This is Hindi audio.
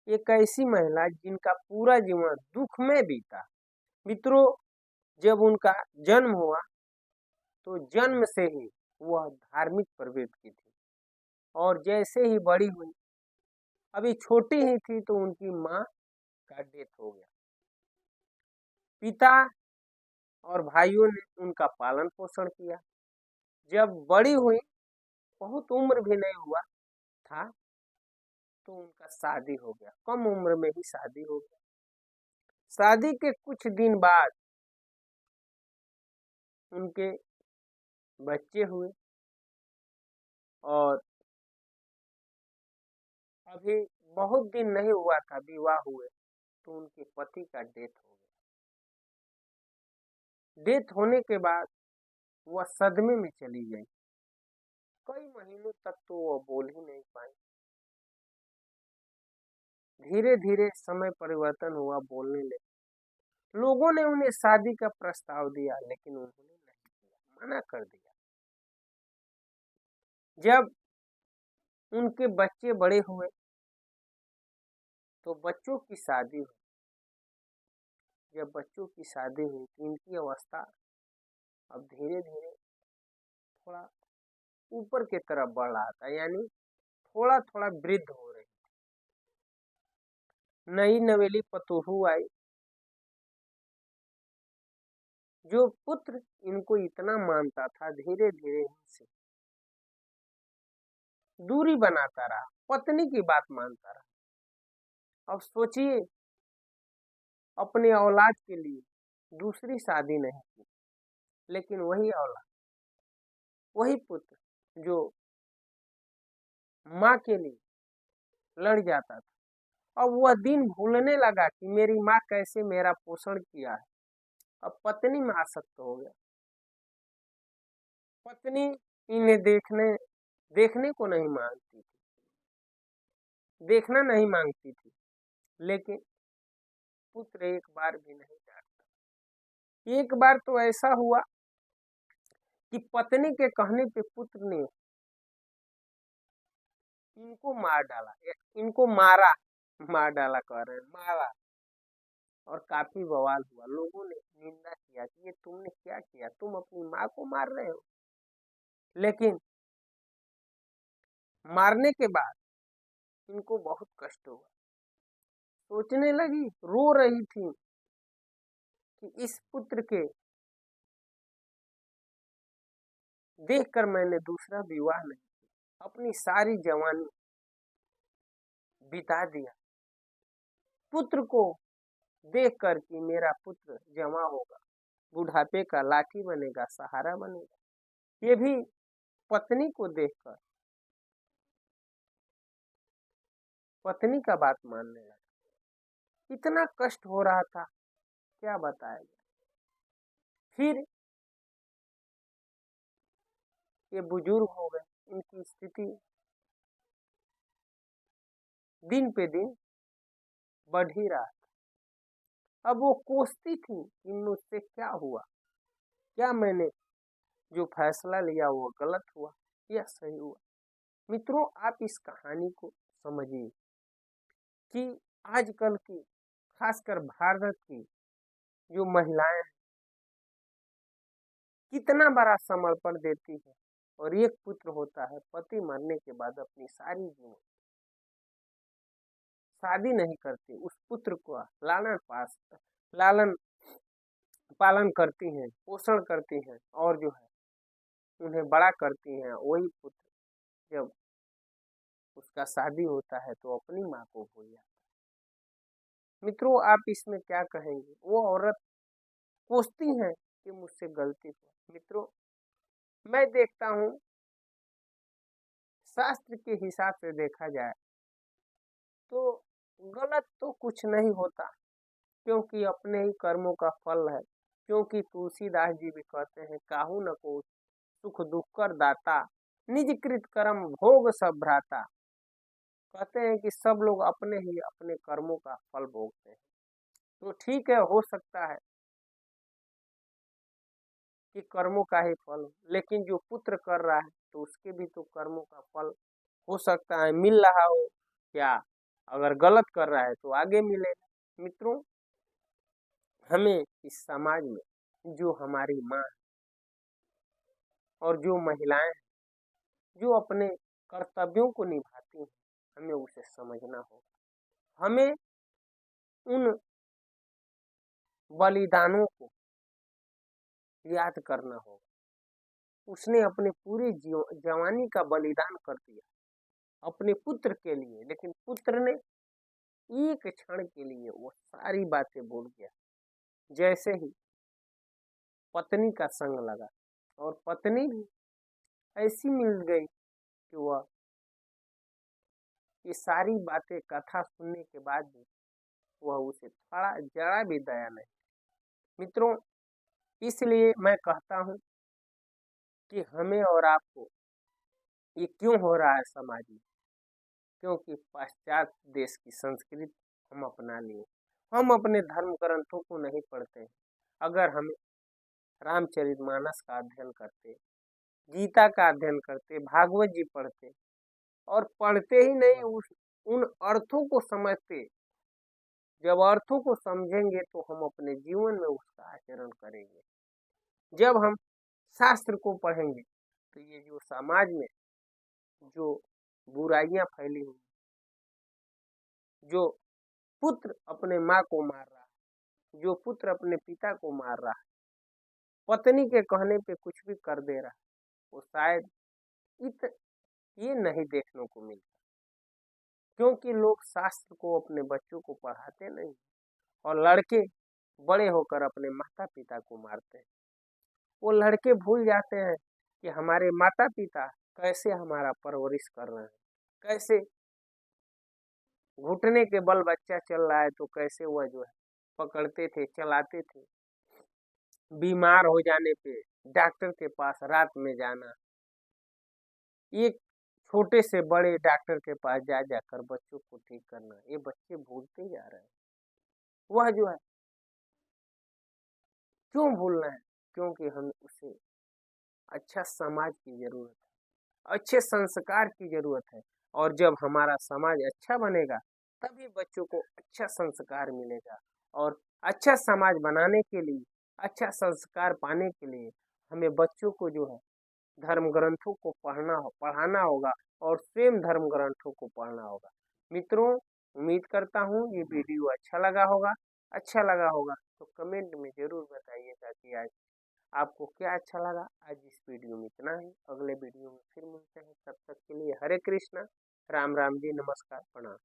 एक ऐसी महिला जिनका पूरा जीवन दुख में बीता। मित्रों, जब उनका जन्म हुआ तो जन्म से ही वह धार्मिक प्रवृत्ति की थी और जैसे ही बड़ी हुई, अभी छोटी ही थी तो उनकी माँ का डेथ हो गया। पिता और भाइयों ने उनका पालन पोषण किया। जब बड़ी हुई, बहुत उम्र भी नहीं हुआ था तो उनका शादी हो गया। कम उम्र में ही शादी हो गया। शादी के कुछ दिन बाद उनके बच्चे हुए और अभी बहुत दिन नहीं हुआ था विवाह हुए तो उनके पति का डेथ हो गया। डेथ होने के बाद वह सदमे में चली गई। कई महीनों तक तो वह बोल ही नहीं पाई। धीरे धीरे समय परिवर्तन हुआ, बोलने लगे। लोगों ने उन्हें शादी का प्रस्ताव दिया लेकिन उन्होंने नहीं किया, मना कर दिया। जब उनके बच्चे बड़े हुए तो बच्चों की शादी हुई। जब बच्चों की शादी हुई तो इनकी अवस्था अब धीरे धीरे थोड़ा ऊपर की तरफ बढ़ रहा था, यानी थोड़ा थोड़ा वृद्ध हो रही। नई नवेली पतोहू आई। जो पुत्र इनको इतना मानता था धीरे धीरे इनसे दूरी बनाता रहा, पत्नी की बात मानता रहा। अब सोचिए, अपने औलाद के लिए दूसरी शादी नहीं की, लेकिन वही औलाद, वही पुत्र जो माँ के लिए लड़ जाता था, अब वह दिन भूलने लगा कि मेरी माँ कैसे मेरा पोषण किया है। अब पत्नी में आसक्त हो गया। पत्नी इन्हें देखने को नहीं मांगती थी, देखना नहीं मांगती थी, लेकिन पुत्र एक बार भी नहीं डांटा। एक बार तो ऐसा हुआ कि पत्नी के कहने पे पुत्र ने इनको मार डाला, इनको मारा, मार डाला कह रहे हैं, मारा। और काफी बवाल हुआ। लोगों ने निंदा किया कि ये तुमने क्या किया, तुम अपनी माँ को मार रहे हो। लेकिन मारने के बाद इनको बहुत कष्ट हुआ। सोचने लगी, रो रही थी कि इस पुत्र के देखकर मैंने दूसरा विवाह नहीं किया, अपनी सारी जवानी बिता दिया पुत्र को देखकर कि मेरा पुत्र जवां होगा, बुढ़ापे का लाठी बनेगा, सहारा बनेगा। ये भी पत्नी को देखकर पत्नी का बात मानने लगा। इतना कष्ट हो रहा था, क्या बताएगा। फिर ये बुजुर्ग हो गए, इनकी स्थिति दिन पे दिन बढ़ ही रहा था। अब वो कोसती थी कि मुझसे क्या हुआ, क्या मैंने जो फैसला लिया वो गलत हुआ या सही हुआ। मित्रों, आप इस कहानी को समझिए कि आजकल की, खासकर भारत की जो महिलाएं हैं, कितना बड़ा समर्पण देती है और एक पुत्र होता है, पति मरने के बाद अपनी सारी जीवन शादी नहीं करती, उस पुत्र को लालन पालन करती हैं, पोषण करती हैं और जो है उन्हें बड़ा करती हैं। वही पुत्र जब उसका शादी होता है तो अपनी माँ को भूल जाता है। मित्रों, आप इसमें क्या कहेंगे। वो औरत कोसती हैं कि मुझसे गलती हुई। मित्रों, मैं देखता हूँ शास्त्र के हिसाब से देखा जाए तो गलत तो कुछ नहीं होता, क्योंकि अपने ही कर्मों का फल है। क्योंकि तुलसीदास जी भी कहते हैं, काहू न को सुख दुख कर दाता, निज कृत कर्म भोग सब भ्राता। कहते हैं कि सब लोग अपने ही अपने कर्मों का फल भोगते हैं। तो ठीक है, हो सकता है कि कर्मों का ही फल हो, लेकिन जो पुत्र कर रहा है तो उसके भी तो कर्मों का फल हो सकता है मिल रहा हो क्या। अगर गलत कर रहा है तो आगे मिलेगा। मित्रों, हमें इस समाज में जो हमारी माँ और जो महिलाएं जो अपने कर्तव्यों को निभाती हैं, हमें उसे समझना होगा। हमें उन बलिदानों को याद करना होगा। उसने अपने पूरी जवानी का बलिदान कर दिया अपने पुत्र के लिए, लेकिन पुत्र ने एक क्षण के लिए वो सारी बातें भूल गया। जैसे ही पत्नी का संग लगा और पत्नी भी ऐसी मिल गई कि वह ये सारी बातें कथा सुनने के बाद भी वह उसे थोड़ा जरा भी दया नहीं। मित्रों, इसलिए मैं कहता हूँ कि हमें और आपको ये क्यों हो रहा है समाज में, क्योंकि पाश्चात्य देश की संस्कृति हम अपना लिए। हम अपने धर्म ग्रंथों को नहीं पढ़ते हैं। अगर हम रामचरितमानस का अध्ययन करते, गीता का अध्ययन करते, भागवत जी पढ़ते और पढ़ते ही नहीं उन अर्थों को समझते, जब अर्थों को समझेंगे तो हम अपने जीवन में उसका आचरण करेंगे। जब हम शास्त्र को पढ़ेंगे तो ये जो समाज में जो बुराइयां फैली हुई, जो पुत्र अपने माँ को मार रहा है, जो पुत्र अपने पिता को मार रहा है, पत्नी के कहने पे कुछ भी कर दे रहा है, वो शायद ये नहीं देखने को मिलता, क्योंकि लोग शास्त्र को अपने बच्चों को पढ़ाते नहीं और लड़के बड़े होकर अपने माता पिता को मारते हैं। वो लड़के भूल जाते हैं कि हमारे माता पिता कैसे हमारा परवरिश कर रहे हैं, कैसे घुटने के बल बच्चा चल रहा है तो कैसे वह जो है पकड़ते थे, चलाते थे। बीमार हो जाने पे डॉक्टर के पास रात में जाना, एक छोटे से बड़े डॉक्टर के पास जा जाकर बच्चों को ठीक करना, ये बच्चे भूलते जा रहे हैं। वह जो है क्यों भूल रहे हैं? क्योंकि हम उसे अच्छा समाज की जरूरत है, अच्छे संस्कार की जरूरत है। और जब हमारा समाज अच्छा बनेगा तभी बच्चों को अच्छा संस्कार मिलेगा। और अच्छा समाज बनाने के लिए, अच्छा संस्कार पाने के लिए हमें बच्चों को जो है धर्म ग्रंथों को पढ़ाना होगा और स्वयं धर्म ग्रंथों को पढ़ना होगा। मित्रों, उम्मीद करता हूँ ये वीडियो अच्छा लगा होगा। अच्छा लगा होगा तो कमेंट में जरूर बताइएगा कि आज आपको क्या अच्छा लगा। आज इस वीडियो में इतना ही, अगले वीडियो में फिर मिलते हैं। तब तक के लिए हरे कृष्णा, राम राम जी, नमस्कार, प्रणाम।